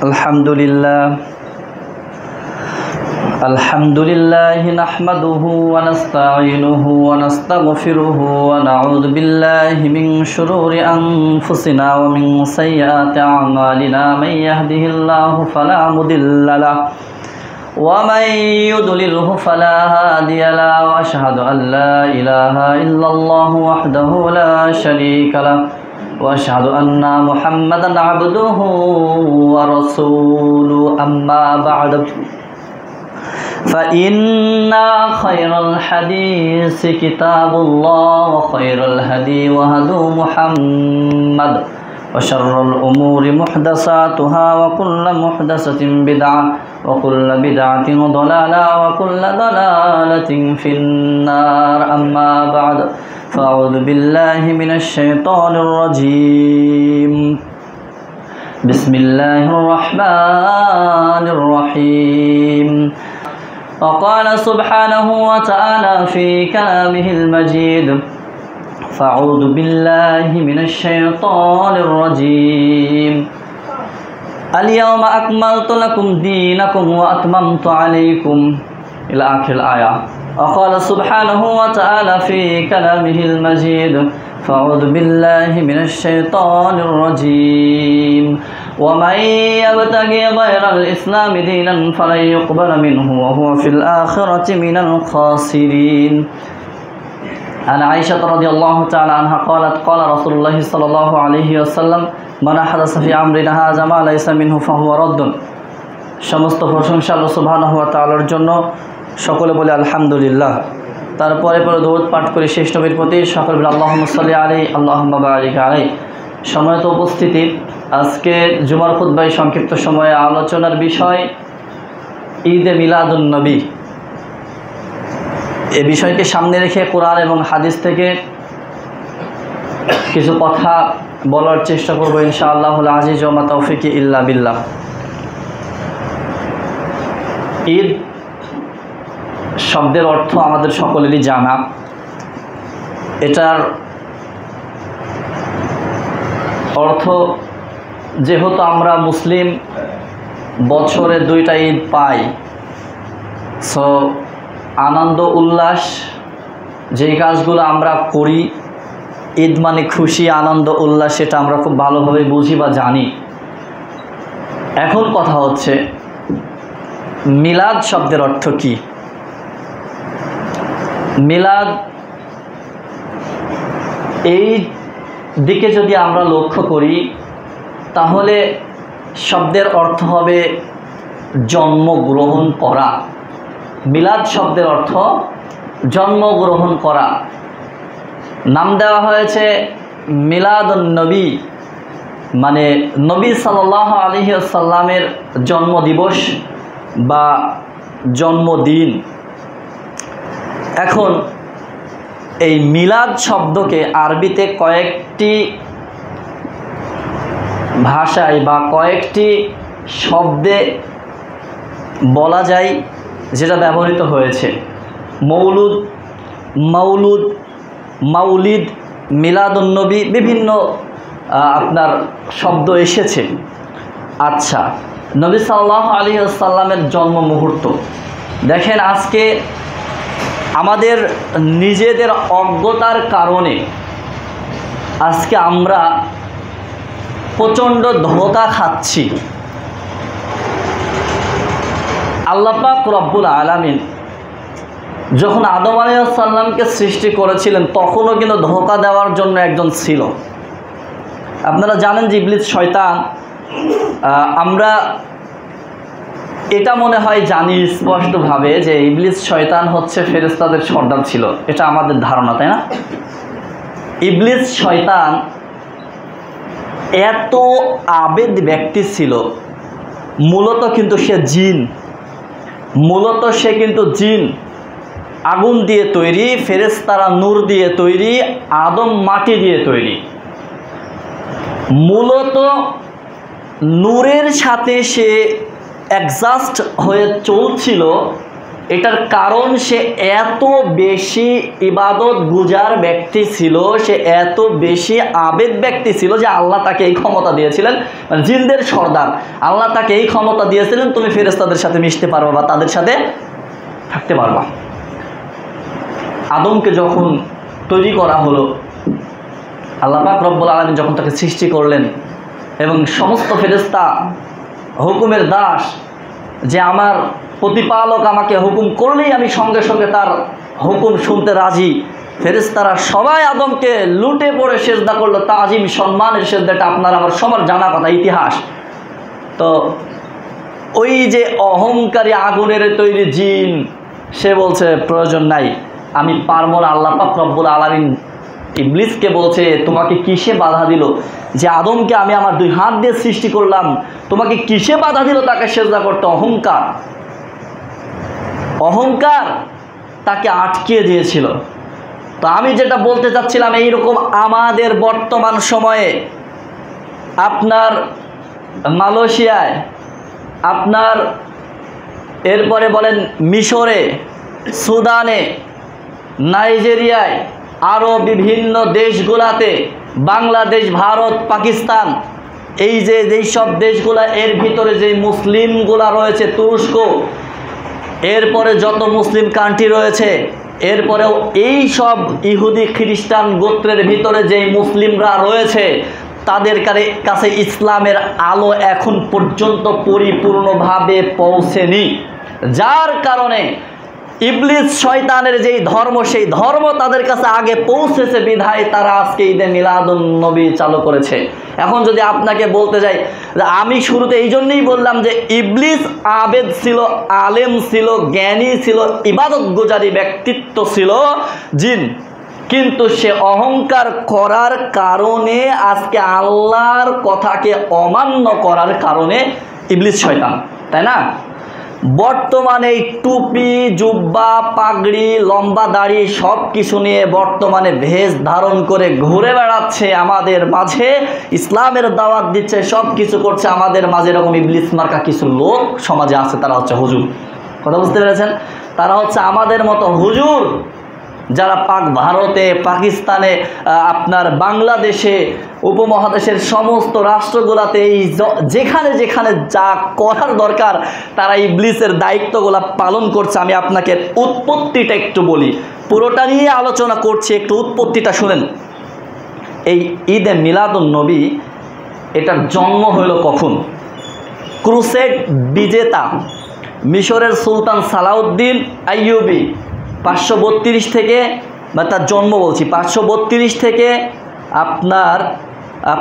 अल्हम्दुलिल्लाह नहमदुहु व नस्तईनुहु व नस्तगफिरुहु व नऊज़ु बिल्लाहि मिन शुरूरि अनफुसिना व मिन सय्यिआति अअमालिना मन यहदिहिल्लाहु फला मुदिल्ल लहु व मन युद्लिलहु फला हादिय लहु व अशहदु अन ला इलाहा इल्लल्लाहु वहदहु ला शरीका लहु वअशहदु अन्ना मुहम्मदन अब्दुहु व रसूलुहु अम्मा बअद फ़इन्ना खैरल हदीस किताबुल्लाह व खैरल हदी हदी मुहम्मद व शर्रल उमूरि मुहदसातुहा व कुल्लु मुहदसतिन बिदअह व कुल्लु बिदअतिन दलाला व कुल्लु दलालतिन फिन्नार अम्मा बअद फ़अऊज़ु बिल्लाहि मिनश शैतानिर रजीम बिस्मिल्लाहिर रहमानिर रहीम वक़ाल सुब्हानहु व तआला फ़ी कलामिहिल मजीद फ़अऊज़ु बिल्लाहि मिनश शैतानिर रजीम अल यौमा अकमलतु लकुम दीनकुम व अतममतु अलैकुम इला आखिर आया वक़ाल सुब्हानहु व तआला फ़ी कलामिहिल मजीद फ़अऊज़ु बिल्लाहि मिनश शैतानिर रजीम वमन यब्तगि गैरल इस्लामि दीनन फलन युक़बल मिन्हु व हुवा फ़िल आखिरति मिनल ख़ासिरीन अन आयशा रज़ियल्लाहु तआला अन्हा क़ालत क़ाल रसूलुल्लाह सल्लल्लाहु अलैहि वसल्लम मन अहदस फ़ी अम्रिना हाज़ा मा लैसा मिन्हु फ़हुवा रद्दुन। समस्त प्रशंसा आल्लाह सुब्हानाहु व तआलार जन्य, सकले बोले अल्हम्दुलिल्लाह। तारपरे दरूद पाठ करी शेष नबीर प्रति सकले बोले अल्लाहुम्मा सल्लि अलैहि अल्लाहुम्मा बारिक अलैहि। सम्मानित उपस्थिति, आज के जुमार खुतबाय संक्षिप्त समय आलोचनार विषय ईदे मिलादुन नबी। ए विषय के सामने रेखे कुरान एवं हादिस थेके किछु कथा बोलार चेष्टा करब इंशाअल्लाहुल आज़ीज़ व मा तौफीकी इल्ला बिल्लाह। ईद शब्देर अर्थ आमादेर सकलेरই जाना। एटार अर्थ जेहेतु आमरा मुसलिम बछरे दुईटा ईद पाई, सो आनंद उल्लास जेई काजगुलो आमरा करी, ईद माने खुशी आनंद उल्लास, सेटा आमरा खूब भालोभाबे बुझी बा जानी। एखन कथा होच्छे मिलाद शब्देर अर्थ की। मिलाद এই দিকে যদি আমরা লক্ষ্য করি তাহলে শব্দের অর্থ হবে জন্মগ্রহণ করা। মিলাদ শব্দের অর্থ জন্মগ্রহণ করা। নাম দেওয়া হয়েছে মিলাদুন নবী, মানে নবী সাল্লাল্লাহু আলাইহি ওয়াসাল্লামের জন্মদিবস বা জন্মদিন। এখন এই মিলাদ শব্দকে আরবিতে কয়েকটি ভাষায় বা কয়েকটি শব্দে বলা যায় যেটা ব্যবহৃত হয়েছে। মৌলুদ, মাউলুদ, মাউলিদ, মিলাদুন নবী, বিভিন্ন আপনার শব্দ এসেছে। আচ্ছা, নবী সাল্লাল্লাহু আলাইহি ওয়াসাল্লামের জন্ম মুহূর্ত দেখেন, আজকে আমাদের নিজেদের অজ্ঞতার কারণে আজকে আমরা প্রচণ্ড ধোঁকা খাচ্ছি। আল্লাহ পাক রব্বুল আলামিন যখন আদম আলাইহিস সালামকে সৃষ্টি করেছিলেন তখনও কিন্তু ধোঁকা দেওয়ার জন্য একজন ছিল। আপনারা জানেন যে ইবলিস শয়তান, আমরা এটা মনে হয় জানি স্পষ্টভাবে যে ইবলিস শয়তান হচ্ছে ফেরেশতাদের সর্দার ছিল, এটা আমাদের ধারণা, তাই না? ইবলিস শয়তান এত আবেদ ব্যক্তি ছিল, মূলত কিন্তু সে জিন, মূলত সে কিন্তু জিন। আগুন দিয়ে তৈরি, ফেরেশতারা নূর দিয়ে তৈরি, আদম মাটি দিয়ে তৈরি। মূলত নূরের সাথে সে অ্যাডজাস্ট হয়ে চলছিল এটার কারণ সে এত বেশি ইবাদত গুজার ব্যক্তি ছিল, সে এত বেশি আবেদ ব্যক্তি ছিল যে আল্লাহ তাকে এই ক্ষমতা দিয়েছিলেন, মানে জিনদের সর্দার আল্লাহ তাকে এই ক্ষমতা দিয়েছিলেন, তুমি ফেরেশতাদের সাথে মিশতে পারবা বা তাদের সাথে থাকতে পারবা। আদমকে যখন তৈরি করা হলো, আল্লাহ পাক রব্বুল আলামিন যখন তাকে সৃষ্টি করলেন এবং সমস্ত ফেরেশতা হুকুমের দাস, যে আমার প্রতিপালক আমাকে হুকুম করলেই আমি সঙ্গে সঙ্গে তার হুকুম শুনতে রাজি, ফেরেশতারা সবাই আদমকে লুটে পড়ে সেজদা করলো, তাজিম সম্মানের সেজদাটা আপনার আমার সবার জানা কথা, ইতিহাস। তো ওই যে অহংকারী আগুনের তৈরি জিন, সে বলছে প্রয়োজন নাই, আমি পারবো না। আল্লাহ পাক রব্বুল আলামিন ইবলিসকে বলছে, তোমাকে কিসে বাধা দিল যে আদমকে আমি আমার 2 হাত দিয়ে সৃষ্টি করলাম, তোমাকে কিসে বাধা দিল তাকে সেজদা করতে? অহংকার, অহংকার তাকে আটকে দিয়েছিল। তো আমি যেটা বলতে চাচ্ছিলাম, এইরকম আমাদের বর্তমান সময়ে আপনার মালয়েশিয়ায়, আপনার এরপরে বলেন মিশরে, সুদানে, নাইজেরিয়ায়, আরও বিভিন্ন দেশগুলাতে, বাংলাদেশ, ভারত, পাকিস্তান, এই যে যেই সব দেশগুলা, এর ভিতরে যে মুসলিমগুলা রয়েছে, তুরস্ক, এরপরে যত মুসলিম কান্ট্রি রয়েছে, এরপরেও এই সব ইহুদি খ্রিস্টান গোত্রের ভিতরে যেই মুসলিমরা রয়েছে, তাদের কাছে ইসলামের আলো এখন পর্যন্ত পরিপূর্ণভাবে পৌঁছেনি, যার কারণে ইবলিস শয়তানের যেই ধর্ম, সেই ধর্ম তাদের কাছে আগে পৌঁছেছে বিধায় তারা আজকে ঈদে মিলাদুন নবী চালু করেছে। এখন যদি আপনাকে বলতে যাই, আমি শুরুতে এই জন্যই বললাম যে ইবলিস আবেদ ছিল, আলেম ছিল, জ্ঞানী ছিল, ইবাদত গুজারি ব্যক্তিত্ব ছিল জিন, কিন্তু সে অহংকার করার কারণে, আজকে আল্লাহর কথাকে অমান্য করার কারণে ইবলিস শয়তান, তাই না? বর্তমানে এই টুপি, জুব্বা, পাগড়ি, লম্বা দাড়ি সব কিছু নিয়ে বর্তমানে ভেষ ধারণ করে ঘুরে বেড়াচ্ছে আমাদের মাঝে, ইসলামের দাওয়াত দিচ্ছে, সব কিছু করছে আমাদের মাঝে। এরকম ইবলিস মার্কা কিছু লোক সমাজে আছে, তারা হচ্ছে হুজুর। কথা বুঝতে পেরেছেন? তারা হচ্ছে আমাদের মতো হুজুর, যারা পাক ভারতে, পাকিস্তানে, আপনার বাংলাদেশে, উপমহাদেশের সমস্ত রাষ্ট্রগুলোতে, এই যেখানে যেখানে যা করার দরকার তারা ইবলিসের দায়িত্বগুলো পালন করছে। আমি আপনাকে উৎপত্তিটা একটু বলি, পুরোটা নিয়ে আলোচনা করছি, একটু উৎপত্তিটা শুনেন। এই ঈদে মিলাদুন নবী, এটার জন্ম হইল কখন? ক্রুসেড বিজেতা মিশরের সুলতান সালাউদ্দিন আইয়ুবী 532 থেকে, বা তার জন্ম বলছি, 532 থেকে আপনার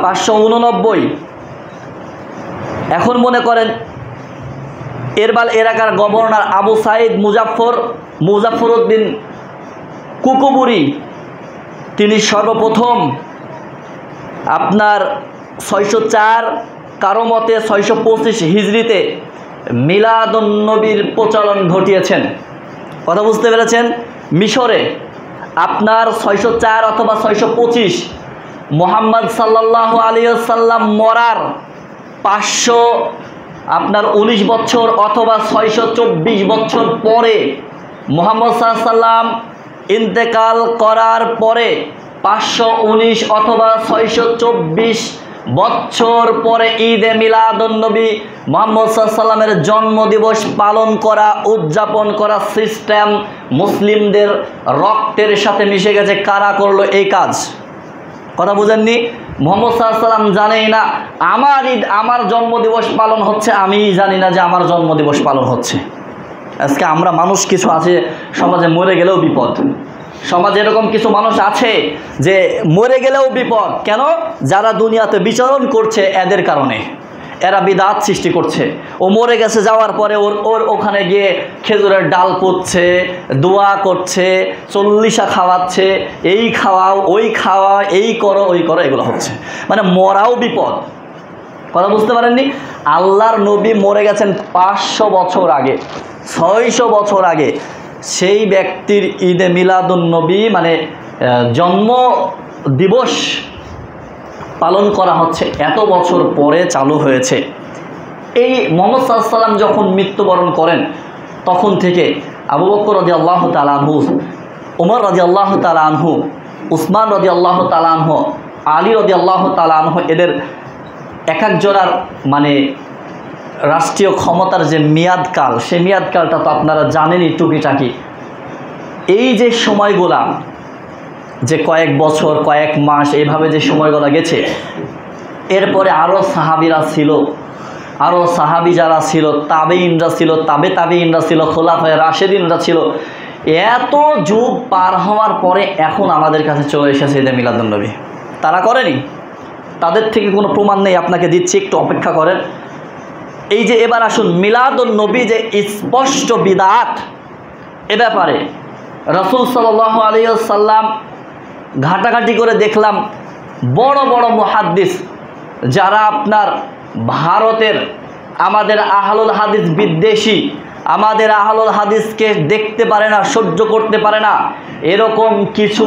589। এখন মনে করেন এরবাল এলাকার গভর্নর আবু সাইদ মুজাফফরউদ্দিন কুকুবুরি, তিনি সর্বপ্রথম আপনার 604, কারো মতে 625 হিজরিতে মিলাদুন নবীর প্রচলন ঘটিয়েছেন। কথা বুঝতে পেরেছেন? মিশরে আপনার 604 অথবা 625, মুহাম্মদ সাল্লাল্লাহু আলাইহি ওয়াসাল্লাম মরার 519 বছর অথবা 624 বছর পরে, মুহাম্মদ সাল্লাল্লাহু আলাইহি ওয়াসাল্লাম ইন্তেকাল করার পরে 519 অথবা 624 বছর পরে ঈদে মিলাদুন নবী, মুহাম্মদ সাল্লাল্লাহু আলাইহি ওয়াসাল্লামের জন্মদিবস পালন করা, উদযাপন করা সিস্টেম মুসলিমদের রক্তের সাথে মিশে গেছে। কারা করলো এই কাজ? কথা বুঝেননি? মুহাম্মদ সাল্লাল্লাহু আলাইহি ওয়াসাল্লাম জানেই না আমার ঈদ, আমার জন্মদিবস পালন হচ্ছে, আমি জানি না যে আমার জন্মদিবস পালন হচ্ছে। আজকে আমরা মানুষ কিছু আছে সমাজে, মরে গেলেও বিপদ। সমাজে এরকম কিছু মানুষ আছে যে মরে গেলেও বিপদ। কেন? যারা দুনিয়াতে বিচরণ করছে এদের কারণে, এরা বিদআত সৃষ্টি করছে। ও মরে গেছে, যাওয়ার পরে ওর ওখানে গিয়ে খেজুরের ডাল পুঁতছে, দোয়া করছে, 40 খাওয়াচ্ছে, এই খাওয়াও, ওই খাওয়া, এই করো, ওই করো, এগুলো হচ্ছে। মানে মরাও বিপদ। কথা বুঝতে পারেননি? আল্লাহর নবী মরে গেছেন 500 বছর আগে, 600 বছর আগে। সেই ব্যক্তির ঈদে মিলাদুন নবী মানে জন্ম দিবস পালন করা হচ্ছে, এত বছর পরে চালু হয়েছে। এই মুহাম্মদ সাল্লাল্লাহু আলাইহি ওয়াসাল্লাম যখন মৃত্যুবরণ করেন তখন থেকে আবু বকর রাদিয়াল্লাহু তাআলা আনহু, ওমর রাদিয়াল্লাহু তাআলা আনহু, উসমান রাদিয়াল্লাহু তাআলা আনহু, আলী রাদিয়াল্লাহু তাআলা আনহু, এদের এক একজনের মানে রাষ্ট্রীয় ক্ষমতার যে মেয়াদকাল, সেই মেয়াদকালটা তো আপনারা জানেনই টুকিটাকি। এই যে সময়গুলা, যে কয়েক বছর কয়েক মাস এইভাবে যে সময়গুলো গেছে, এরপরে আরও সাহাবিরা ছিল, আরও সাহাবি যারা ছিল, তাবেঈনরা ছিল, তাবেঈনরা ছিল, খোলাফায়ে রাশেদিনরা ছিল। এত যুগ পার হওয়ার পরে এখন আমাদের কাছে চলে এসেছে ঈদে মিলাদুন্নবী। তারা করেনি, তাদের থেকে কোনো প্রমাণ নেই, আপনাকে দিচ্ছি, একটু অপেক্ষা করেন। এই যে এবার আসুন, মিলাদুন্নবী যে স্পষ্ট বিদআত, এ ব্যাপারে রাসূল সাল্লাল্লাহু আলাইহি ওয়াসাল্লাম ঘাটাঘাটি করে দেখলাম বড় বড় মুহাদ্দিস যারা আপনার ভারতের আমাদের আহলুল হাদিস বিদ্বেষী, আমাদের আহলুল হাদিসকে দেখতে পারে না, সহ্য করতে পারে না, এরকম কিছু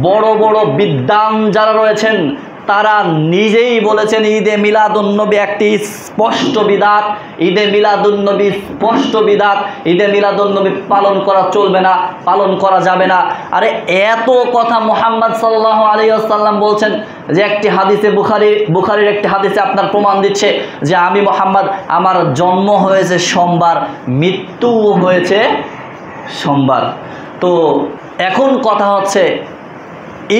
বড় বড় বিদ্বান যারা রয়েছেন, তারা নিজেই বলেছেন ঈদে মিলাদুন্নবী একটি স্পষ্ট বিদআত, ঈদে মিলাদুন্নবী স্পষ্ট বিদআত, ঈদে মিলাদুন্নবী পালন করা চলবে না, পালন করা যাবে না। আরে এত কথা মুহাম্মদ সাল্লাল্লাহু আলাইহি ওয়াসাল্লাম বলছেন যে একটি হাদিসে, বুখারীর একটি হাদিসে আপনার প্রমাণ দিচ্ছে যে আমি মুহাম্মদ, আমার জন্ম হয়েছে সোমবার, মৃত্যু হয়েছে সোমবার। তো এখন কথা হচ্ছে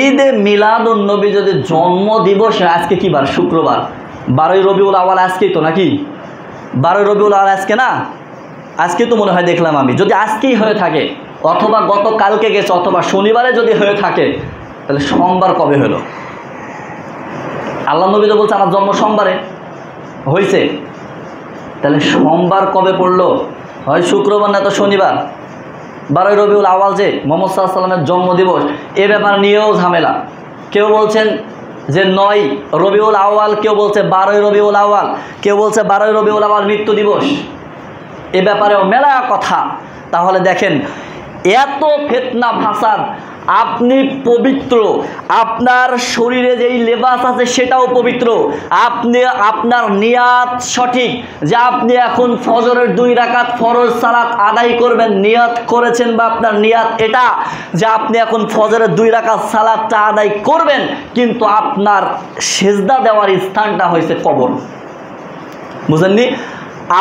ঈদে মিলাদুন্নবী যদি জন্ম দিবস, আজকে কি বার? শুক্রবার, 12ই রবিউল আউয়াল আজকেই তো, নাকি 12ই রবিউল আউয়াল আজকে না? আজকে তো মনে হয় দেখলাম আমি, যদি আজকেই হয়ে থাকে অথবা গতকালকে গেছে অথবা শনিবারে যদি হয়ে থাকে, তাহলে সোমবার কবে হলো? আল্লাহ নবী তো বলছে আমার জন্ম সোমবারে হয়েছে, তাহলে সোমবার কবে পড়লো? হয় শুক্রবার না তো শনিবার। 12ই রবিউল আউয়াল যে মুহাম্মদ সাল্লাল্লাহু আলাইহি ওয়াসাল্লামের জন্মদিবস, এ ব্যাপার নিয়েও ঝামেলা। কেউ বলছেন যে 9 রবিউল আউয়াল, কেউ বলছে 12ই রবিউল আউয়াল, কেউ বলছে 12ই রবিউল আউয়াল মৃত্যু দিবস। এ ব্যাপারেও মেলা কথা। তাহলে দেখেন এত ফিতনা ফাসাদ। আপনি পবিত্র, আপনার শরীরে যেই লেবাস আছে সেটাও পবিত্র, আপনি আপনার নিয়াত সঠিক যে আপনি এখন ফজরের 2 রাকাত ফরজ সালাত আদায় করবেন, নিয়াত করেছেন বা আপনার নিয়াত এটা যে আপনি এখন ফজরের 2 রাকাত সালাতটা আদায় করবেন, কিন্তু আপনার সেজদা দেওয়ার স্থানটা হয়েছে কবর। বুঝেননি?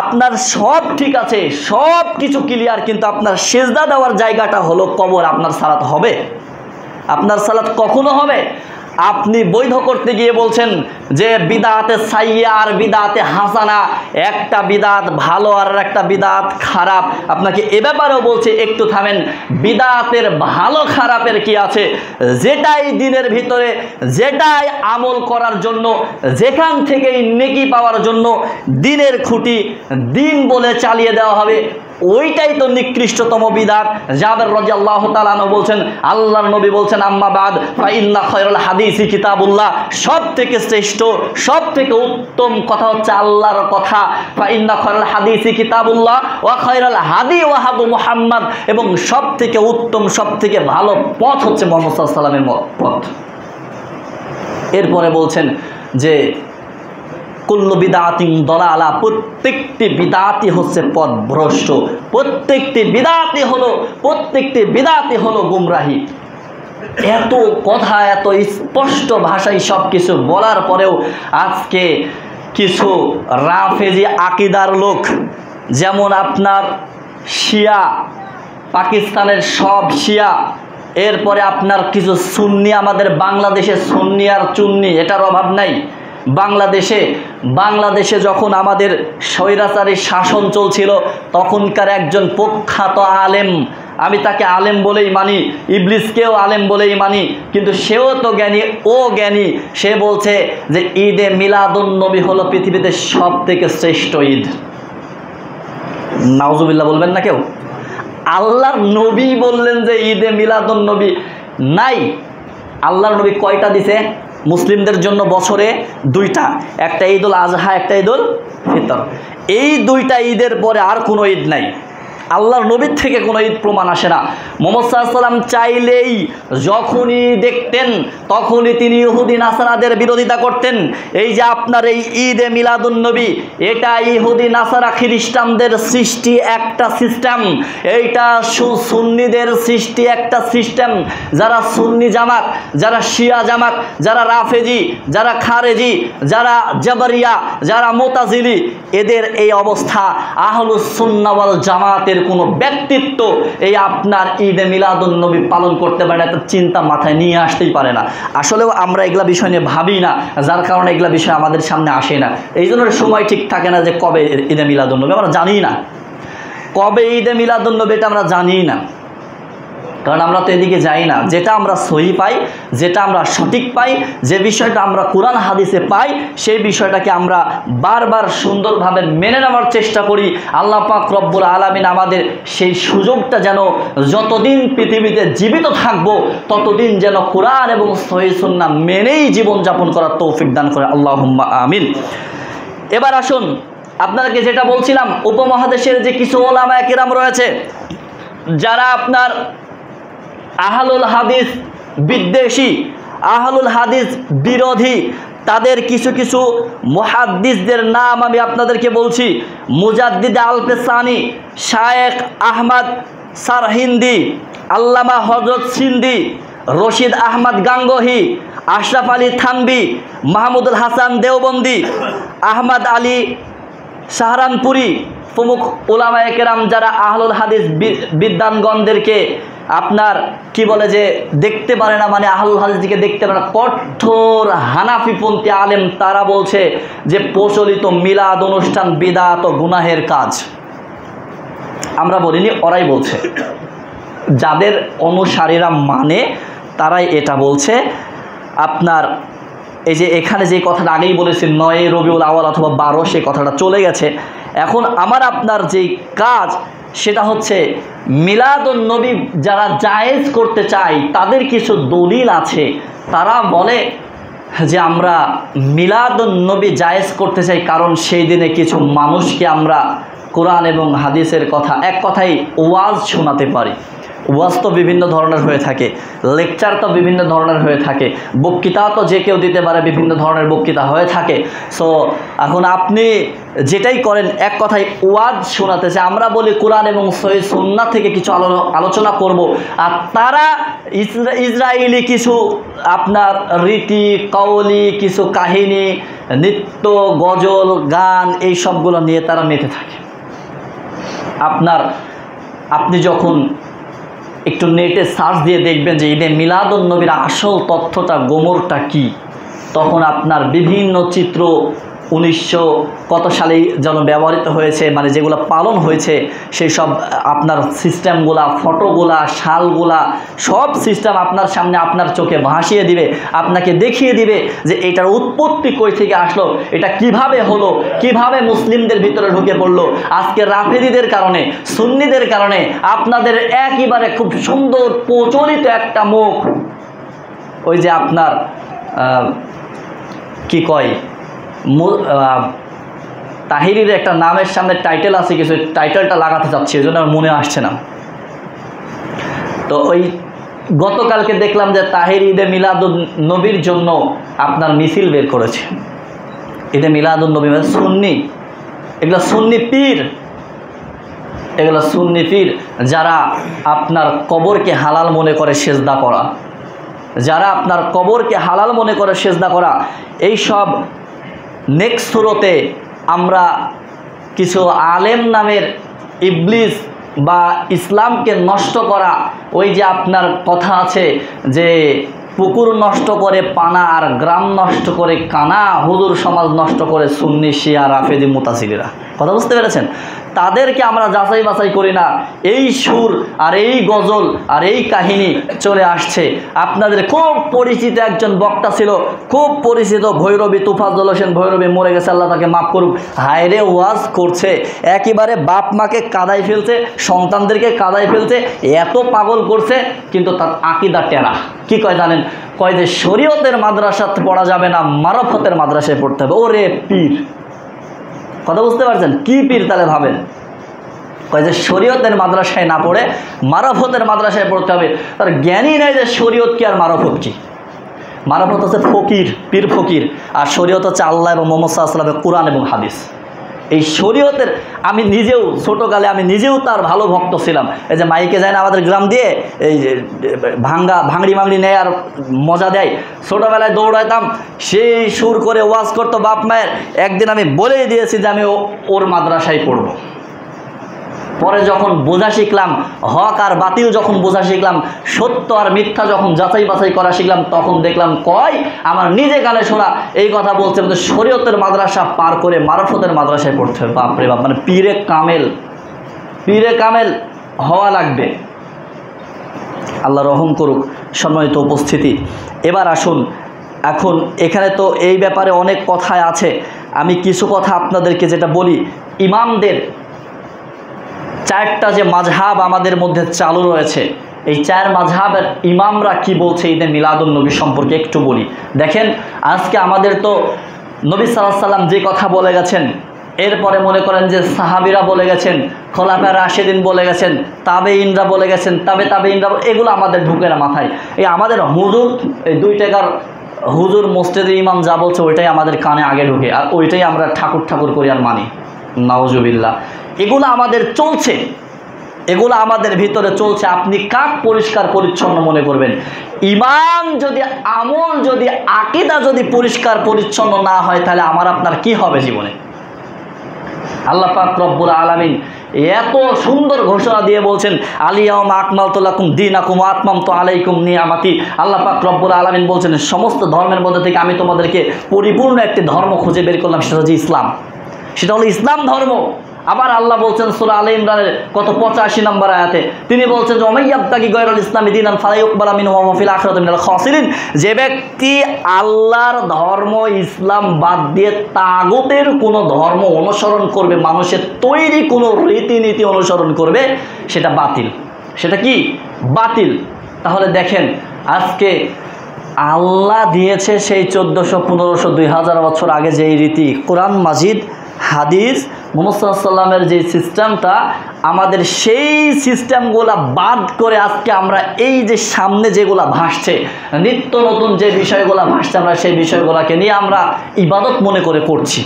আপনার সব ঠিক আছে, সব কিছু ক্লিয়ার, কিন্তু আপনার সেজদা দেওয়ার জায়গাটা হলো কবর। আপনার সালাত হবে? আপনার সালাত কখনো হবে? আপনি বৈধ করতে গিয়ে বলছেন যে বিদআতে সাইয়্যা আর বিদআতে হাসানা, একটা বিদআত ভালো আর একটা বিদআত খারাপ। আপনাকে এ ব্যাপারেও বলছে একটু থামেন, বিদআতের ভালো খারাপের কি আছে? যেটাই দিনের ভিতরে, যেটাই আমল করার জন্য, যেখান থেকেই নেকি পাওয়ার জন্য দিনের খুঁটি দিন বলে চালিয়ে দেওয়া হবে, ওইটাই তো নিকৃষ্টতম বিদআত। জাবের রাদিয়াল্লাহু তাআলা আনহু বলছেন, আল্লাহর নবী বলছেন, আম্মা বাদ ফাইন্না খায়রুল হাদিসি কিতাবুল্লাহ, সব থেকে শ্রেষ্ঠ, সব থেকে উত্তম কথা হচ্ছে আল্লাহর কথা। ফাইন্না খায়রুল হাদিসি কিতাবুল্লাহ ওয়া খায়রুল হাদি ওয়াহাবু মুহাম্মদ, এবং সব থেকে উত্তম, সব থেকে ভালো পথ হচ্ছে মুহাম্মদ সাল্লাল্লাহু আলাইহি ওয়াসাল্লামের পথ। এরপরে বলছেন যে কুল্লু বিদআতিন দালালা, প্রত্যেকটি বিদআতি হচ্ছে পথভ্রষ্ট, প্রত্যেকটি বিদআতি হলো গুমরাহি। এত কথা, এত স্পষ্ট ভাষায় সব কিছু বলার পরেও আজকে কিছু রাফেজি আকিদার লোক, যেমন আপনার শিয়া, পাকিস্তানের সব শিয়া, এরপরে আপনার কিছু সুন্নি, আমাদের বাংলাদেশে সুন্নি আর চুন্নি এটার অভাব নাই। বাংলাদেশে যখন আমাদের স্বৈরাচারী শাসন চলছিল, তখনকার একজন প্রখ্যাত আলেম, আমি তাকে আলেম বলেই মানি, ইবলিসকেও আলেম বলেই মানি, কিন্তু সেও তো জ্ঞানী, ও জ্ঞানী। সে বলছে যে ঈদে মিলাদুন্নবী হলো পৃথিবীতে সব থেকে শ্রেষ্ঠ ঈদ। নাউজুবিল্লাহ বলবেন না কেউ? আল্লাহর নবী বললেন যে ঈদে মিলাদুন্নবী নাই। আল্লাহর নবী কয়টা দিছে মুসলিমদের জন্য? বছরে 2টা, একটা ঈদুল আজহা, একটা ঈদুল ফিতর। এই 2টা ঈদের পরে আর কোনো ঈদ নাই। আল্লাহর নবীর থেকে কোনো ঈদ প্রমাণ আসে না। মুহাম্মদ সাল্লাল্লাহু আলাইহি ওয়াসাল্লাম চাইলেই যখনই দেখতেন তখনই তিনি ইহুদি নাসারাদের বিরোধিতা করতেন। এই যে আপনার এই ঈদে মিলাদুন্নবী, এটা ইহুদি নাসারা খ্রিস্টানদের সৃষ্টি একটা সিস্টেম, এইটা সুন্নিদের সৃষ্টি একটা সিস্টেম। যারা সুন্নি জামাত, যারা শিয়া জামাত, যারা রাফেজি, যারা খারেজি, যারা জাবরিয়া, যারা মুতাজিলি, এদের এই অবস্থা। আহলুস সুন্নাহ ওয়াল জামাতের কোনো ব্যক্তিত্ব এই আপনার ঈদে মিলাদুন্নবী পালন করতে পারে না, এত চিন্তা মাথায় নিয়ে আসতেই পারে না। আসলেও আমরা এগুলা বিষয় নিয়ে ভাবি না, যার কারণে এগুলা বিষয় আমাদের সামনে আসে না। এই জন্য সময় ঠিক থাকে না যে কবে ঈদে মিলাদুন্নবী, আমরা জানি না কবে ঈদে মিলাদুন্নবী, এটা আমরা জানি না, কারণ আমরা তো এদিকে যাই না। যেটা আমরা সহি পাই, যেটা আমরা সঠিক পাই, যে বিষয়টা আমরা কোরআন হাদিসে পাই, সেই বিষয়টাকে আমরা বারবার সুন্দরভাবে মেনে নেওয়ার চেষ্টা করি। আল্লাহ পাক রব্বুল আলামিন আমাদের সেই সুযোগটা যেন, যতদিন পৃথিবীতে জীবিত থাকবো ততদিন যেন কোরআন এবং সহিহ সুন্নাহ মেনেই জীবনযাপন করার তৌফিক দান করে, আল্লাহুম্মা আমিন। এবার আসুন, আপনাদেরকে যেটা বলছিলাম, উপমহাদেশের যে কিছু ওলামায়ে কেরাম রয়েছে যারা আপনার আহলুল হাদিস বিদ্বেষী, আহলুল হাদিস বিরোধী, তাদের কিছু কিছু মুহাদ্দিসদের নাম আমি আপনাদেরকে বলছি। মুজাদ্দিদ আল-পেসানি, শায়েখ আহমদ সারহিন্দি, আল্লামা হযরত সিন্দি, রশিদ আহমদ গাঙ্গোহী, আশরাফ আলী থানভী, মাহমুদুল হাসান দেওবন্দি, আহমদ আলী সাহারানপুরি প্রমুখ ওলামায়ে কেরাম যারা আহলুল হাদিস বিদ্বানগণদেরকে আপনার কি বলে যে দেখতে পারে না, মানে আহলুল হাদিসকে দেখতে পারে না, কঠোর হানাফিপন্থী আলেম, তারা বলছে যে প্রচলিত মিলাদ অনুষ্ঠান বিদআত ও গুনাহের কাজ। আমরা বলিনি, ওরাই বলছে, যাদের অনুসারীরা মানে তারাই এটা বলছে। আপনার এই যে এখানে যে কথাটা আগেই বলেছি 9 রবিউল আউয়াল অথবা 12, সেই কথাটা চলে গেছে। এখন আমার আপনার যেই কাজ সেটা হচ্ছে মিলাদুন্নবী যারা জায়েজ করতে চায় তাদের কিছু দলিল আছে। তারা বলে যে আমরা মিলাদুন্নবী জায়েজ করতে চাই কারণ সেই দিনে কিছু মানুষকে আমরা কোরআন এবং হাদিসের কথা, এক কথায় ওয়াজ শোনাতে পারি। ওয়াজ তো বিভিন্ন ধরনের হয়ে থাকে, লেকচার তো বিভিন্ন ধরনের হয়ে থাকে, বক্তৃতা তো যে কেউ দিতে পারে, বিভিন্ন ধরনের বক্তৃতা হয়ে থাকে। সো এখন আপনি যেটাই করেন, এক কথায় ওয়াজ শোনাতেছে। আমরা বলি কোরআন এবং সহিহ সুন্নাহ থেকে কিছু আলোচনা করব, আর তারা ইসরায়েলি কিছু আপনার রীতি কওলি, কিছু কাহিনী, নৃত্য, গজল, গান, এই সবগুলো নিয়ে তারা মেতে থাকে। আপনি যখন একটু নেটে সার্চ দিয়ে দেখবেন যে ঈদে মিলাদুন্নবীর আসল তথ্যটা, গোমরটা কি, তখন আপনার বিভিন্ন চিত্র 1900 কত সালে যেন ব্যবহৃত হয়েছে, মানে যেগুলো পালন হয়েছে সেই সব আপনার সিস্টেমগুলা, ফটোগুলা, শালগুলা, সব সিস্টেম আপনার সামনে আপনার চোখে ভাসিয়ে দিবে, আপনাকে দেখিয়ে দিবে যে এটার উৎপত্তি কই থেকে আসলো, এটা কিভাবে হলো, কিভাবে মুসলিমদের ভিতরে ঢুকে পড়লো। আজকে রাফেদিদের কারণে, সুন্নিদের কারণে আপনাদের একেবারে খুব সুন্দর প্রচলিত একটা মুখ, ওই যে আপনার কি কয়, তাহিরির একটা নামের সামনে টাইটেল আছে কিছু, টাইটেলটা লাগাতে চাচ্ছি, এই জন্য আমার মনে আসছে না। তো ওই গতকালকে দেখলাম যে তাহির ঈদে মিলাদুন্নবীর জন্য আপনার মিছিল বের করেছে। ঈদে মিলাদুন্নবী মানে সুন্নি, এগুলো সুন্নি পীর, এগুলো সুন্নি পীর যারা আপনার কবরকে হালাল মনে করে সেজদা করা, যারা আপনার কবরকে হালাল মনে করে সেজদা করা, এই সব নেক্সট সুরতে আমরা কিছু আলেম নামের ইবলিস বা ইসলামকে নষ্ট করা, ওই যে আপনার কথা আছে যে পুকুর নষ্ট করে পানা আর গ্রাম নষ্ট করে কানা, হুজুর সমাজ নষ্ট করে সুন্নি শিয়া রাফেদি মুতাসিলিরা। কথা বুঝতে পেরেছেন? তাদেরকে আমরা যাচাই বাছাই করি না। এই সুর আর এই গজল আর এই কাহিনী চলে আসছে। আপনাদের খুব পরিচিত একজন বক্তা ছিল, খুব পরিচিত, ভৈরবী, তুফাজ্জল হোসেন ভৈরবী, মরে গেছে, আল্লাহ তাকে মাফ করুক। হায়রে ওয়াজ করছে, একেবারে বাপ মাকে কাদাই ফেলছে, সন্তানদেরকে কাদাই ফেলছে, এত পাগল করছে, কিন্তু তার আকীদা টেরা। কি কয় জানেন? কয় যে শরীয়তের মাদ্রাসাতে পড়া যাবে না, মারফতের মাদ্রাসায় পড়তে হবে। ওরে পীর! কথা বুঝতে পারছেন? কি পীর তাহলে ভাবেন? কয় যে শরীয়তের মাদ্রাসায় না পড়ে মারাফতের মাদ্রাসায় পড়তে হবে। তার জ্ঞানই নেই যে শরীয়ত কি আর মারাফত কি। মারাফত হচ্ছে ফকির, পীর ফকির, আর শরীয়ত হচ্ছে আল্লাহ এবং মুহাম্মদ সাল্লাল্লাহু আলাইহি ওয়াসাল্লামের কোরআন এবং হাদিস। এই শরীয়তের আমি নিজেও ছোটোকালে আমি নিজেও তার ভালো ভক্ত ছিলাম। এই যে মাইকে যায় না আমাদের গ্রাম দিয়ে, এই যে ভাঙড়ি নেয় আর মজা দেয়, ছোটোবেলায় দৌড়াইতাম, সেই সুর করে ওয়াজ করতো বাপ মায়ের। একদিন আমি বলেই দিয়েছি যে আমি ওর মাদ্রাসায় পড়ব। পরে যখন বোঝা শিখলাম, হক আর বাতিল যখন বোঝা শিখলাম, সত্য আর মিথ্যা যখন যাচাই বাছাই করা শিখলাম, তখন দেখলাম কয় আমার নিজে গানে শোনা এই কথা বলছে শরীয়তের মাদ্রাসা পার করে মারাফতের মাদ্রাসায় পড়তে হবে। বাপরে বাপ, মানে পীরে কামেল হওয়া লাগবে। আল্লাহ রহম করুক। সম্মানিত উপস্থিতি, এবার আসুন, এখন এখানে তো এই ব্যাপারে অনেক কথাই আছে, আমি কিছু কথা আপনাদেরকে যেটা বলি, ইমামদের চারটা যে মাযহাব আমাদের মধ্যে চালু রয়েছে, এই চার মাযহাবের ইমামরা কি বলছে ঈদে মিলাদুন নবী সম্পর্কে একটু বলি। দেখেন, আজকে আমাদের তো নবী সাল্লাল্লাহু আলাইহি ওয়াসাল্লাম যে কথা বলে গেছেন, এরপরে মনে করেন যে সাহাবীরা বলে গেছেন, খোলাফায়ে রাশিদিন বলে গেছেন, তাবেঈনরা বলে গেছেন, তাবেঈনরা, এগুলো আমাদের ঢুকে না মাথায়। এই আমাদের হুজুর, এই 2 টাকার হুজুর মসজিদের ইমাম যা বলছে ওইটাই আমাদের কানে আগে ঢুকে, আর ওইটাই আমরা ঠাকুর করি আর মানি। নাউজুবিল্লাহ। এগুলো আমাদের চলছে, এগুলো আমাদের ভিতরে চলছে। আপনি কাক পরিষ্কার পরিচ্ছন্ন মনে করবেন? ঈমান যদি, আমল যদি, আকীদা যদি পরিষ্কার পরিচ্ছন্ন না হয়, তাহলে আমার আপনার কি হবে জীবনে? আল্লাহ পাক রব্বুল আলামিন এত সুন্দর ঘোষণা দিয়ে বলছেন, আলিয়াউমা আকমালতু লাকুম দীনাকুম ওয়া আতমামতু আলাইকুম নিয়ামাতি। আল্লাহ পাক রব্বুল আলামিন বলছেন, সমস্ত ধর্মের মধ্যে থেকে আমি তোমাদেরকে পরিপূর্ণ একটি ধর্ম খুঁজে বের করলাম, সেটা হচ্ছে ইসলাম। সেটা হলো ইসলাম ধর্ম। আবার আল্লাহ বলছেন সূরা আলে ইমরানের কত 85 নম্বর আয়াতে, তিনি বলছেন যে ওমাইয়াবতাগি গায়রাল ইসলামি দীনান ফালা ইউকবালা মিনহু ওয়া হুয়া ফিল আখিরাতি মিনাল খাসিরিন। যে ব্যক্তি আল্লাহর ধর্ম ইসলাম বাদ দিয়ে তাগুতের কোনো ধর্ম অনুসরণ করবে, মানুষের তৈরি কোনো রীতিনীতি অনুসরণ করবে, সেটা বাতিল। সেটা কি? বাতিল। তাহলে দেখেন, আজকে আল্লাহ দিয়েছে সেই 1400, 1500, 2000 বছর আগে যেই রীতি, কোরআন মাজিদ, হাদিস, মুহাম্মদ সাল্লাল্লাহু আলাইহি ওয়াসাল্লামের যে সিস্টেমটা, আমাদের সেই সিস্টেমগুলো বাদ করে আজকে আমরা এই যে সামনে যেগুলো ভাসছে, নিত্য নতুন যে বিষয়গুলো ভাসছে, আমরা সেই বিষয়গুলোকে নিয়ে আমরা ইবাদত মনে করে করছি,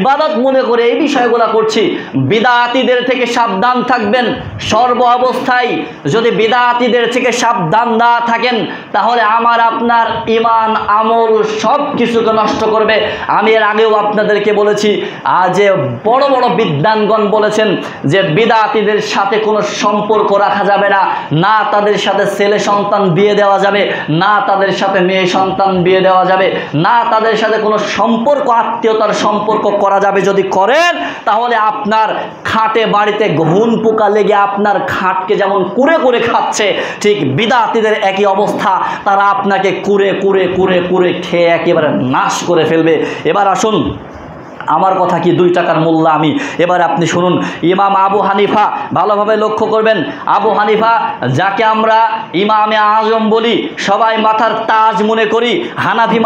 ইবাদত মনে করে এই বিষয়গুলো করছি। বিদআতীদের থেকে সাবধান থাকবেন সর্ব অবস্থায়। যদি বিদআতীদের থেকে সাবধান না থাকেন, তাহলে আমার আপনার ঈমান, আমল সব কিছুকে নষ্ট করবে। আমি এর আগেও আপনাদেরকে বলেছি, আজ বড় বড় বিদ্বানগণ বলেছেন যে বিদআতীদের সাথে কোনো সম্পর্ক রাখা যাবে না, না তাদের সাথে ছেলে সন্তান বিয়ে দেওয়া যাবে, না তাদের সাথে মেয়ে সন্তান বিয়ে দেওয়া যাবে, না তাদের সাথে কোনো সম্পর্ক, আত্মীয়তার সম্পর্ক করা যাবে। যদি করেন, তাহলে আপনার খাটে বাড়িতে ঘুন পোকা লেগে আপনার খাটকে যেমন কুরে কুরে খাচ্ছে, ঠিক বিদআতীদের একই অবস্থা, তারা আপনাকে কুরে কুরে কুরে কুরে খেয়ে একেবারে নাশ করে ফেলবে। এবার আসুন, আমার কথা কি 2 টাকার মূল্য আমি, এবার আপনি শুনুন। ইমাম আবু হানিফা, ভালোভাবে লক্ষ্য করবেন, আবু হানিফা যাকে আমরা ইমামে আজম বলি, সবাই মাথার তাজ মনে করি, হানাফি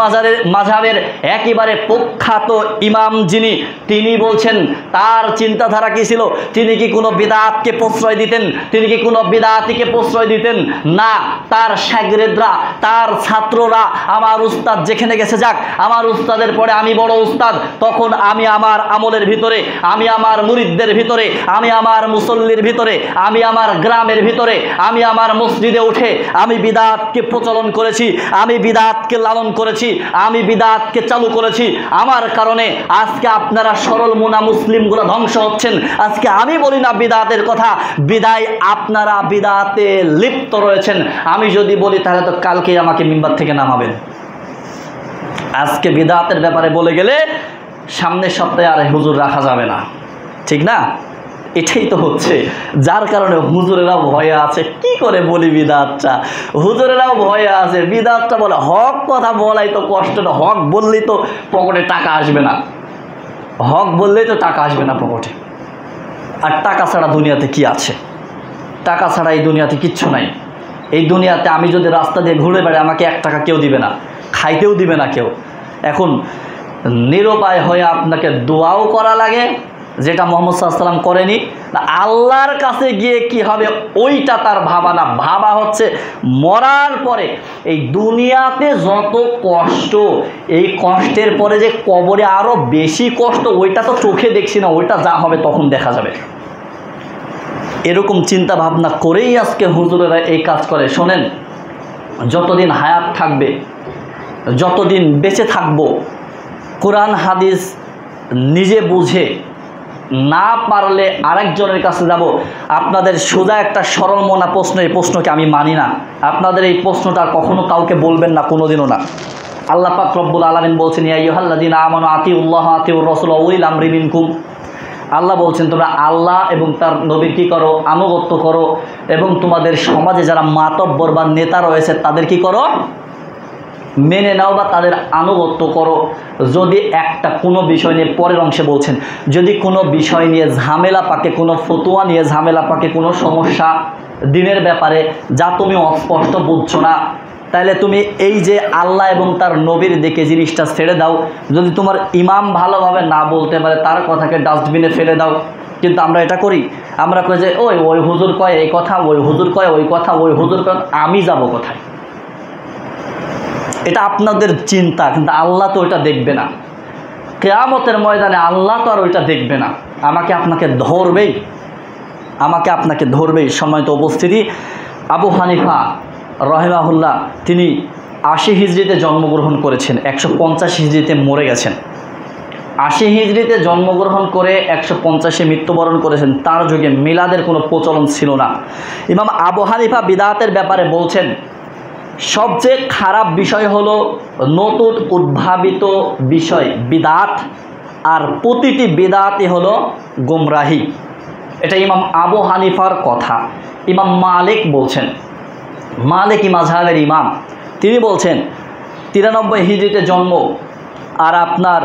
মাযহাবের একেবারে প্রখ্যাত ইমাম যিনি, তিনি বলছেন, তার চিন্তাধারা কী ছিল? তিনি কি কোনো বিদআতকে প্রশ্রয় দিতেন? তিনি কি কোনো বিদআতীকে প্রশ্রয় দিতেন? না, তার শাগরেদরা, তার ছাত্ররা, আমার উস্তাদ যেখানে গেছে যাক, আমার উস্তাদের পরে আমি বড় উস্তাদ, তখন আমি আমার আমলের ভিতরে, আমি আমার মুরিদদের ভিতরে, আমি আমার মুসল্লির ভিতরে, আমি আমার গ্রামের ভিতরে, আমি আমার মসজিদে উঠে আমি বিদআতকে প্রচলন করেছি, আমি বিদআতকে লালন করেছি, আমি বিদআতকে চালু করেছি। আমার কারণে আজকে আপনারা সরল মুনা মুসলিমগুলো ধ্বংস হচ্ছেন। আজকে আমি বলি না বিদআতের কথা, বিদায় আপনারা বিদআতে লিপ্ত রয়েছেন। আমি যদি বলি তাহলে তো কালকে আমাকে মিম্বার থেকে নামাবেন। আজকে বিদআতের ব্যাপারে বলে গেলে সামনের সপ্তাহে আর হুজুর রাখা যাবে না, ঠিক না? এটাই তো হচ্ছে, যার কারণে হুজুরেরাও ভয়ে আছে। কি করে বলি বিদআতটা? হুজুরেরাও ভয়ে আছে, বিদআতটা বলে। হক কথা বলাই তো কষ্ট না, হক বললেই তো পকেটে টাকা আসবে না, হক বললেই তো টাকা আসবে না পকেটে। আর টাকা ছাড়া দুনিয়াতে কি আছে? টাকা ছাড়া এই দুনিয়াতে কিচ্ছু নাই। এই দুনিয়াতে আমি যদি রাস্তা দিয়ে ঘুরে বেড়াই, আমাকে 1 টাকা কেউ দিবে না, খাইতেও দিবে না কেউ। এখন নিরুপায় হয়ে আপনাকে দোয়াও করা লাগে, যেটা মুহাম্মদ সাল্লাল্লাহু আলাইহি ওয়াসাল্লাম করেনি, আল্লাহর কাছে গিয়ে কি হবে ওইটা তার ভাবা না। ভাবা হচ্ছে মরার পরে এই দুনিয়াতে যত কষ্ট, এই কষ্টের পরে যে কবরে আরো বেশি কষ্ট, ওইটা তো চোখে দেখছি না, ওইটা যা হবে তখন দেখা যাবে। এরকম চিন্তা ভাবনা করেই আজকে হুজুরেরা এই কাজ করে। শোনেন, যতদিন হায়াত থাকবে, যতদিন বেঁচে থাকব, কোরআন হাদিস নিজে বুঝে না পারলে আরেকজনের কাছে যাব। আপনাদের সোজা একটা সরল মনা প্রশ্ন, এই প্রশ্নকে আমি মানি না। আপনাদের এই প্রশ্নটা কখনো কাউকে বলবেন না, কোনোদিনও না। আল্লাহ পাক রব্বুল আলামিন বলছেন, ইয়া আইয়ুহাল্লাযীনা আমানু আতিউল্লাহ আতিউর রাসূল ওয়া উলিল আমরি মিনকুম। আল্লাহ বলছেন তোমরা আল্লাহ এবং তার নবীর কী করো, আনুগত্য করো, এবং তোমাদের সমাজে যারা মাতব্বর বা নেতা রয়েছে তাদের কি করো, মেনে নাও বা তাদের আনুগত্য করো। যদি একটা কোনো বিষয় নিয়ে, পরের অংশে বলছেন, যদি কোনো বিষয় নিয়ে ঝামেলা পাকে, কোনো ফতোয়া নিয়ে ঝামেলা পাকে, কোনো সমস্যা দিনের ব্যাপারে যা তুমি অস্পষ্ট বুঝছো না, তাহলে তুমি এই যে আল্লাহ এবং তার নবীর দিকে জিনিসটা ছেড়ে দাও। যদি তোমার ইমাম ভালোভাবে না বলতে পারে, তার কথাকে ডাস্টবিনে ফেলে দাও। কিন্তু আমরা এটা করি, আমরা কই যে ওই হুজুর কয় এই কথা, ওই হুজুর কয় ওই কথা, ওই হুজুর কয়, আমি যাব কোথায়? এটা আপনাদের চিন্তা, কিন্তু আল্লাহ তো ওইটা দেখবে না। কিয়ামতের ময়দানে আল্লাহ তো আর ওইটা দেখবে না, আমাকে আপনাকে ধরবেই, আমাকে আপনাকে ধরবেই। সম্মানিত উপস্থিতি, আবু হানিফা রাহিমাহুল্লাহ তিনি ৮০ হিজরিতে জন্মগ্রহণ করেছেন, ১৫০ হিজরিতে মরে গেছেন। ৮০ হিজরিতে জন্মগ্রহণ করে ১৫০-এ মৃত্যুবরণ করেছেন। তার যুগে মিলাদের কোনো প্রচলন ছিল না। ইমাম আবু হানিফা বিদআতের ব্যাপারে বলছেন, সবচেয়ে খারাপ বিষয় হলো নতুন উদ্ভাবিত বিষয় বিদআত, আর প্রতিটি বিদআতই হলো গোমরাহি। এটা ইমাম আবু হানিফার কথা। ইমাম মালিক বলছেন, মালিকি মাযহাবের ইমাম, তিনি বলছেন ৯৩ হিজরিতে জন্ম আর আপনার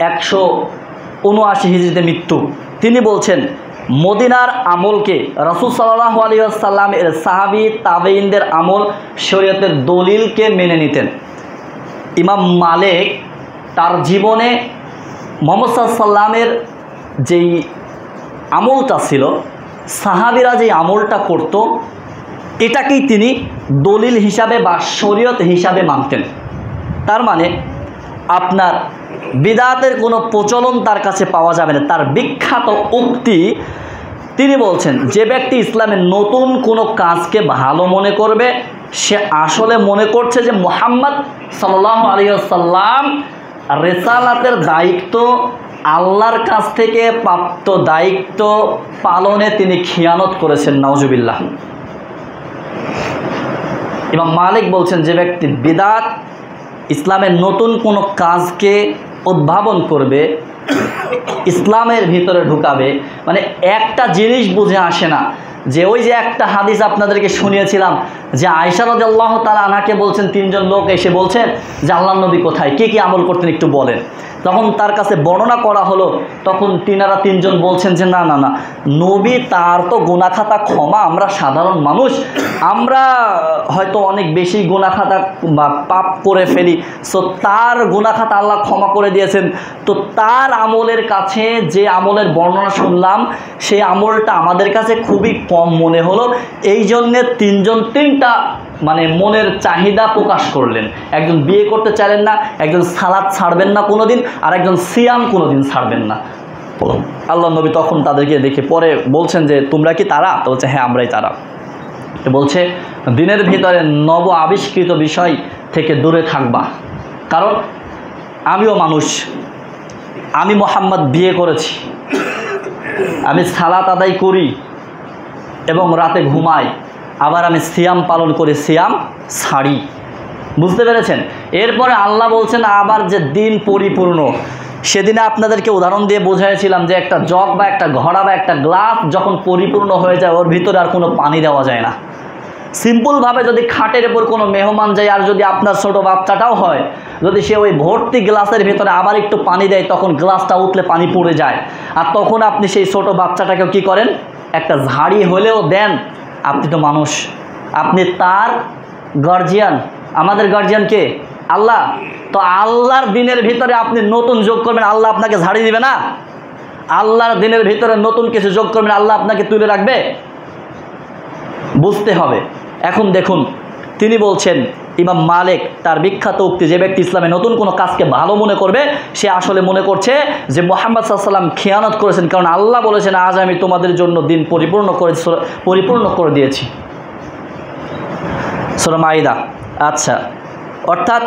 ১৭৯ হিজরিতে মৃত্যু। তিনি বলছেন মদিনার আমলকে রাসূল সাল্লাল্লাহু আলাইহি ওয়াসাল্লামের সাহাবী তাবেঈনদের আমল শরীয়তের দলিলকে মেনে নিতেন। ইমাম মালিক তার জীবনে মুহাম্মদ সাল্লাল্লাহু আলাইহি ওয়াসাল্লামের যেই আমলটা ছিল, সাহাবীরা যেই আমলটা করত, এটাকেই তিনি দলিল হিসাবে বা শরীয়ত হিসাবে মানতেন। তার মানে আপনার বিদআতের কোনো প্রচলন তার কাছে পাওয়া যাবে না। তার বিখ্যাত উক্তি, তিনি বলছেন, যে ব্যক্তি ইসলামের নতুন কোনো কাজকে ভালো মনে করবে, সে আসলে মনে করছে যে মুহাম্মদ সাল্লাল্লাহু আলাইহি ওয়াসাল্লাম রিসালাতের দায়িত্ব, আল্লাহর কাছ থেকে প্রাপ্ত দায়িত্ব পালনে তিনি খিয়ানত করেছেন। নাউজুবিল্লাহ। ইমাম মালিক বলছেন, যে ব্যক্তি বিদআত, ইসলামের নতুন কোনো কাজকে উদ্ভাবন করবে, ইসলামের ভিতরে ঢুকাবে, মানে একটা জিনিস বুঝে আসে না যে ওই যে একটা হাদিস আপনাদেরকে শুনিয়েছিলাম যে আয়েশা রাদিয়াল্লাহু তাআলা আনহাকে বলছেন, তিনজন লোক এসে বলছেন যে আল্লাহর নবী কোথায়, কে কি আমল করতেন একটু বলেন। তখন তার কাছে বর্ণনা করা হলো, তখন তিনারা তিনজন বলছেন যে না না না, নবী তার তো গুনাহ খাতা ক্ষমা, আমরা সাধারণ মানুষ, আমরা হয়তো অনেক বেশি গুনাহ খাতা বা পাপ করে ফেলি, সো তার গুনাহ খাতা আল্লাহ ক্ষমা করে দিয়েছেন। তো তার আমলের কাছে যে আমলের বর্ণনা শুনলাম, সেই আমলটা আমাদের কাছে খুবই কম মনে হলো, এই জন্যে তিনজন তিনটা মানে মনের চাহিদা প্রকাশ করলেন। একজন বিয়ে করতে চাইলেন না, একজন সালাত ছাড়বেন না কোনোদিন, আর একজন সিয়াম কোনোদিন ছাড়বেন না। আল্লাহ নবী তখন তাদেরকে দেখে পরে বলছেন যে তোমরা কি তারা? তো বলছে হ্যাঁ আমরাই তারা। বলছে দিনের ভিতরে নব আবিষ্কৃত বিষয় থেকে দূরে থাকবা, কারণ আমিও মানুষ, আমি মুহাম্মদ বিয়ে করেছি, আমি সালাত আদায় করি এবং রাতে ঘুমাই, আবার আমি সিয়াম পালন করি, সিয়াম ছাড়ি। বুঝতে পেরেছেন? এরপরে আল্লাহ বলছেন আবার যে দিন পরিপূর্ণ, সেদিনে আপনাদেরকে উদাহরণ দিয়ে বোঝাইছিলাম যে একটা জগ বা একটা ঘড়া বা একটা গ্লাস যখন পরিপূর্ণ হয়ে যায়, ওর ভিতরে আর কোনো পানি দেওয়া যায় না। সিম্পলভাবে যদি খাটের উপর কোনো মেহমান যায়, আর যদি আপনার ছোটো বাচ্চাটাও হয়, যদি সে ওই ভর্তি গ্লাসের ভিতরে আবার একটু পানি দেয়, তখন গ্লাসটা উঠলে পানি পড়ে যায়। আর তখন আপনি সেই ছোটো বাচ্চাটাকেও কী করেন, একটা ঝাড়ি হলেও দেন। আপনি তো মানুষ, আপনি তার গার্জিয়ান। আমাদের গার্জিয়ান কে? আল্লাহ। তো আল্লাহর দিনের ভিতরে আপনি নতুন যোগ করবেন, আল্লাহ আপনাকে ঝাড়ি দিবে না? আল্লাহর দিনের ভিতরে নতুন কিছু যোগ করবেন, আল্লাহ আপনাকে তুলে রাখবে? বুঝতে হবে। এখন দেখুন, তিনি বলছেন, ইমাম মালিক তার বিখ্যাত উক্তি, যে ব্যক্তি ইসলামে নতুন কোনো কাজকে ভালো মনে করবে সে আসলে মনে করছে যে মুহাম্মদ সাল্লাল্লাহু আলাইহি ওয়াসাল্লাম খিয়ানত করেছেন, কারণ আল্লাহ বলেছেন আজ আমি তোমাদের জন্য দিন পরিপূর্ণ করে দিয়েছি, সূরা মাইদা। আচ্ছা, অর্থাৎ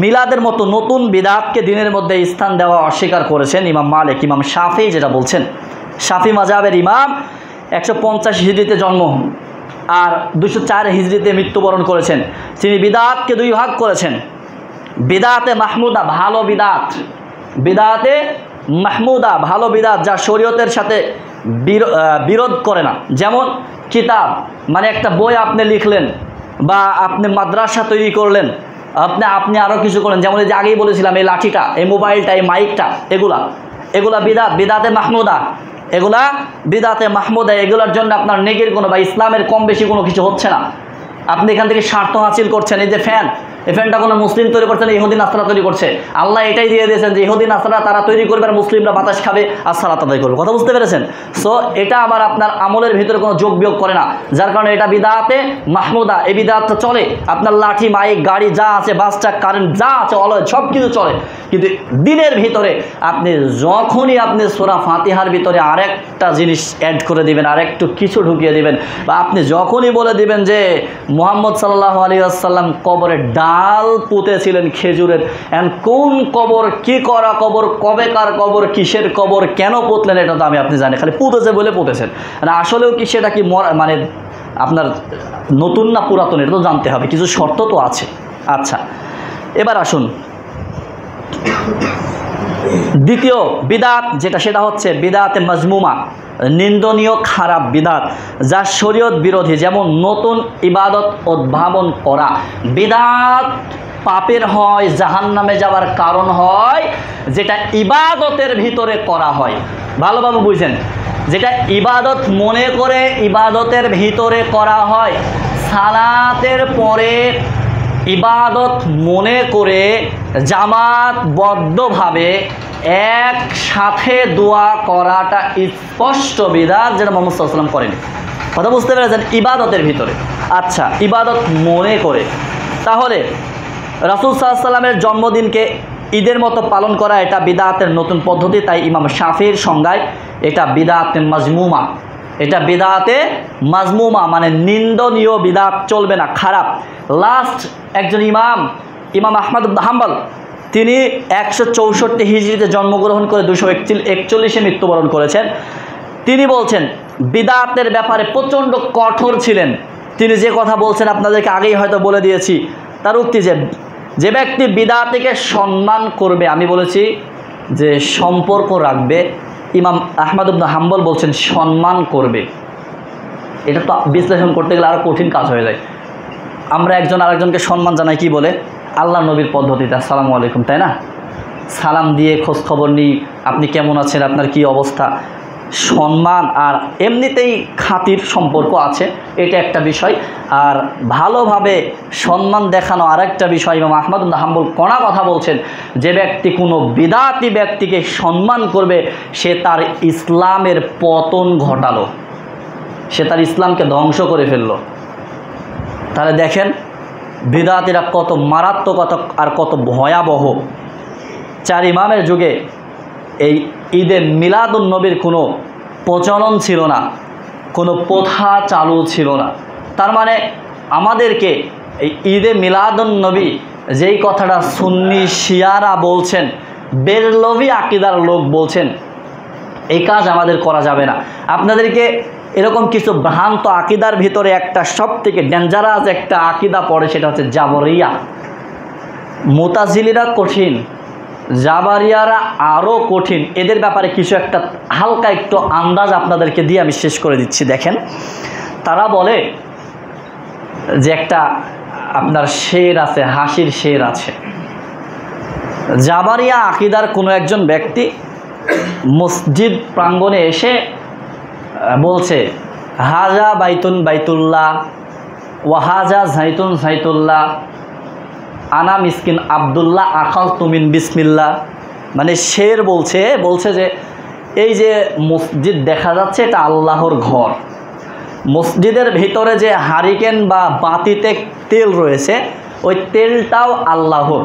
মিলাদের মতো নতুন বিদআতকে দিনের মধ্যে স্থান দেওয়া অস্বীকার করেছেন ইমাম মালিক। ইমাম শাফি যেটা বলছেন, শাফি মাযহাবের ইমাম 150 হিজরিতে জন্ম আর 204 হিজরিতে মৃত্যুবরণ করেছেন। তিনি বিদআতকে দুই ভাগ করেছেন, বিদআতে মাহমুদা ভালো বিদআত, বিদআতে মাহমুদা ভালো বিদআত যা শরীয়তের সাথে বিরোধ করে না। যেমন কিতাব, মানে একটা বই আপনি লিখলেন বা আপনি মাদ্রাসা তৈরি করলেন, আপনি আরও কিছু করেন, যেমন এই যে আগেই বলেছিলাম এই লাঠিটা, এই মোবাইলটা, এই মাইকটা, এগুলা বিদআত, বিদআতে মাহমুদা, এগুলা বিদআতে মাহমুদা। এগুলোর জন্য আপনার নেগির কোনো বা ইসলামের কম বেশি কোনো কিছু হচ্ছে না, আপনি এখান থেকে স্বার্থ হাসিল করছেন। এই যে ফ্যান, এই ফ্যানটা কোনো মুসলিম তৈরি করছে না, ইহুদি নাসরা তৈরি করছে। আল্লাহ এটাই দিয়ে দিয়েছেন যে ইহুদি নাসরা তারা তৈরি করবে আর মুসলিমরা বাতাস খাবে আর সালাত আদায় করবে। কথা বুঝতে পেরেছেন? সো এটা আবার আপনার আমলের ভিতরে কোনো যোগ বিয়োগ করে না, যার কারণে এটা বিদআতে মাহমুদা। এই বিদআতটা চলে, আপনার লাঠি, মাইক, গাড়ি যা আছে, বাস ট্রাক, কারেন্ট যা আছে, অলয় সব কিছু চলে। কিন্তু দিনের ভিতরে আপনি যখনই আপনি সূরা ফাতিহার ভিতরে আরেকটা জিনিস অ্যাড করে দিবেন, আরেকটু কিছু ঢুকিয়ে দিবেন, বা আপনি যখনই বলে দিবেন যে মুহাম্মদ সাল্লাল্লাহু আলাইহি ওয়াসাল্লাম কবরে ডাল পুঁতেছিলেন খেজুরের, এন্ড কোন কবর, কি করা কবর, কবেকার কবর, কিসের কবর, কেন পুঁতলেন এটা তো আপনি জানেন, খালি পুঁতেছে বলে পুঁতেছেন। মানে আসলেও কি সেটা কি মানে আপনার নতুন না পুরাতন এটা তো জানতে হবে, কিছু শর্ত তো আছে। আচ্ছা, এবার আসুন দ্বিতীয় বিদআত যেটা, সেটা হচ্ছে বিদআতে মাজমুমা, নিন্দনীয় খারাপ বিদআত যা শরীয়ত বিরোধী। যেমন নতুন ইবাদত উদ্ভাবন করা। বিদআত পাপের হয়, জাহান্নামে যাওয়ার কারণ হয় যেটা ইবাদতের ভিতরে করা হয়। ভালোভাবে বুঝছেন, যেটা ইবাদত মনে করে ইবাদতের ভিতরে করা হয়। সালাতের পরে ইবাদত মনে করে জামাতবদ্ধভাবে একসাথে দোয়া করাটা স্পষ্ট বিদআত, যেটা মুহাম্মদ সাল্লাল্লাহু আলাইহি ওয়াসাল্লাম করেনি। কথা বুঝতে পেরেছেন? ইবাদতের ভিতরে। আচ্ছা, ইবাদত মনে করে, তাহলে রাসূল সাল্লাল্লাহু আলাইহি ওয়াসাল্লামের জন্মদিনকে ঈদের মতো পালন করা এটা বিদআতের নতুন পদ্ধতি। তাই ইমাম শাফির সংজ্ঞায় এটা বিদআতে মাজমুমা, এটা বিদআতে মাজমুমা, মানে নিন্দনীয় বিদআত, চলবে না, খারাপ। লাস্ট একজন ইমাম আহমদ ইবনে হাম্বল, তিনি 164 হিজরিতে জন্মগ্রহণ করে 241 মৃত্যুবরণ করেছেন। তিনি বলছেন বিদআতের ব্যাপারে প্রচণ্ড কঠোর ছিলেন। তিনি যে কথা বলছেন আপনাদেরকে আগেই হয়তো বলে দিয়েছি। তার উক্তি যে ব্যক্তি বিদআতকে সম্মান করবে, আমি বলেছি যে সম্পর্ক রাখবে, ইমাম আহমদ ইবনে হাম্বল বলছেন সম্মান করবে। এটা তো বিশ্লেষণ করতে গেলে আরও কঠিন কাজ হয়ে যায়। আমরা একজন আরেকজনকে সম্মান জানাই কি বলে? আল্লাহ নবীর পদ্ধতিতে আসসালামু আলাইকুম, তাই না? সালাম দিয়ে খোঁজ খবর নিই, আপনি কেমন আছেন, আপনার কি অবস্থা। সম্মান আর এমনিতেই খাতির সম্পর্ক আছে, এটা একটা বিষয়। আর ভালোভাবে সম্মান দেখানো আরেকটা বিষয়। ইমাম আহমদ ইবনে হাম্বল কড়া কথা বলছেন, যে ব্যক্তি কোনো বিদআতি ব্যক্তিকে সম্মান করবে সে তার ইসলামের পতন ঘটালো, সে তার ইসলামকে ধ্বংস করে ফেললো। তাহলে দেখেন বিদআতিরা কত মারাত্মক আর কত ভয়াবহ। 4 ইমামের যুগে এই ঈদে মিলাদুন নবীর কোনো প্রচলন ছিল না, কোনো প্রথা চালু ছিল না। তার মানে আমাদেরকে এই ঈদে মিলাদুন নবী যেই কথাটা সুন্নি শিয়ারা বলছেন, বেরলভী আকীদার লোক বলছেন, এই কাজ আমাদের করা যাবে না। আপনাদেরকে এরকম কিছু ভ্রান্ত আকীদার ভিতরে একটা সবথেকে ডেঞ্জারাস একটা আকীদা পড়ে, সেটা হচ্ছে জাবরিয়া। মুতাজিলিরা কঠিন, জাবারিয়ারা আরও কঠিন। এদের ব্যাপারে কিছু একটা হালকা একটু আন্দাজ আপনাদেরকে দিয়ে আমি শেষ করে দিচ্ছি। দেখেন, তারা বলে যে একটা আপনার শের আছে, হাসির শের আছে। জাবারিয়া আকীদার কোনো একজন ব্যক্তি মসজিদ প্রাঙ্গণে এসে বলছে হাজা বাইতুন বাইতুল্লাহ, ওয়াহাজা জাইতুন জাইতুল্লাহ, আনা মিসকিন আবদুল্লাহ আখাল তুমিন বিসমিল্লাহ। মানে শের বলছে যে এই যে মসজিদ দেখা যাচ্ছে এটা আল্লাহর ঘর, মসজিদের ভিতরে যে হারিকেন বা বাতিতে তেল রয়েছে ওই তেলটাও আল্লাহর।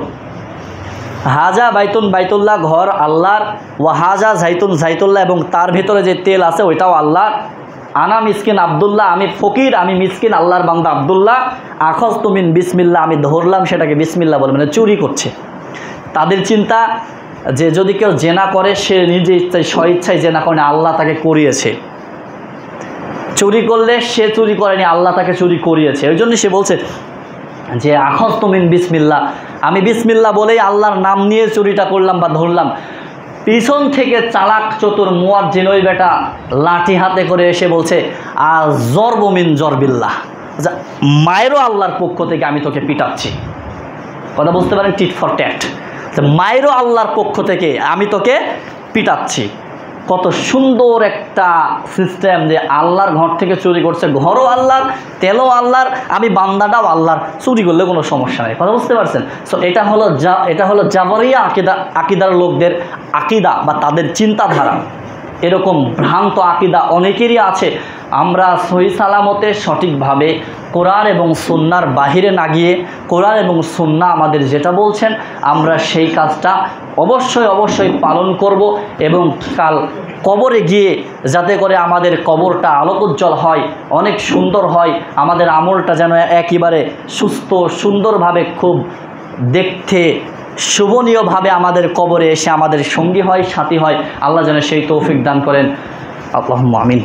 হাজা বাইতুন বাইতুল্লাহ ঘর আল্লাহর, ওয়াহাজা জাইতুন জাইতুল্লাহ, এবং তার ভিতরে যে তেল আছে ওইটাও আল্লাহর। আনা মিসকিন আবদুল্লাহ, আমি ফকির, আমি মিসকিন, আল্লাহর বান্দা আবদুল্লাহ। আখজ তুমিন বিসমিল্লাহ, আমি ধরলাম সেটাকে বিসমিল্লাহ বলে, মানে চুরি করছে। তাদের চিন্তা যে যদি কেউ জেনা করে সে নিজে ইচ্ছায় স্বইচ্ছায় জেনা করে না, আল্লাহ তাকে করিয়েছে। চুরি করলে সে চুরি করেনি, আল্লাহ তাকে চুরি করিয়েছে। ওই জন্য সে বলছে যে আখজ তুমিন বিসমিল্লাহ, আমি বিসমিল্লাহ বলেই আল্লাহর নাম নিয়ে চুরিটা করলাম বা ধরলাম। পিছন থেকে চালাক চতুর মুয়াজ্জিন ওই বেটা লাঠি হাতে করে এসে বলছে আর জরবু মিন জরবিল্লাহ, মায়েরও আল্লাহর পক্ষ থেকে আমি তোকে পিটাচ্ছি। কথা বুঝতে পারেন, টিট ফর ট্যাট, মায়েরও আল্লাহর পক্ষ থেকে আমি তোকে পিটাচ্ছি। কত সুন্দর একটা সিস্টেম যে আল্লাহর ঘর থেকে চুরি করছে, ঘরও আল্লাহর, তেলও আল্লাহর, আমি বান্দাটাও আল্লাহর, চুরি করলে কোনো সমস্যা নেই। কথা বুঝতে পারছেন? সো এটা হলো জাবরিয়া আকিদার লোকদের আকিদা বা তাদের চিন্তাধারা। এরকম ভ্রান্ত আকিদা অনেকেরই আছে। আমরা সহি সালামতে সঠিকভাবে কোরআন এবং সুন্নাহর বাহিরে না গিয়ে কোরআন এবং সুন্নাহ আমাদের যেটা বলছেন আমরা সেই কাজটা অবশ্যই পালন করব, এবং কাল কবরে গিয়ে যাতে করে আমাদের কবরটা আলোকোজ্জ্বল হয়, অনেক সুন্দর হয়, আমাদের আমলটা যেন একেবারে সুস্থ সুন্দরভাবে খুব দেখতে শোভনীয়ভাবে আমাদের কবরে এসে আমাদের সঙ্গী হয়, সাথী হয়। আল্লাহ যেন সেই তৌফিক দান করেন। আল্লাহুম্মা আমিন।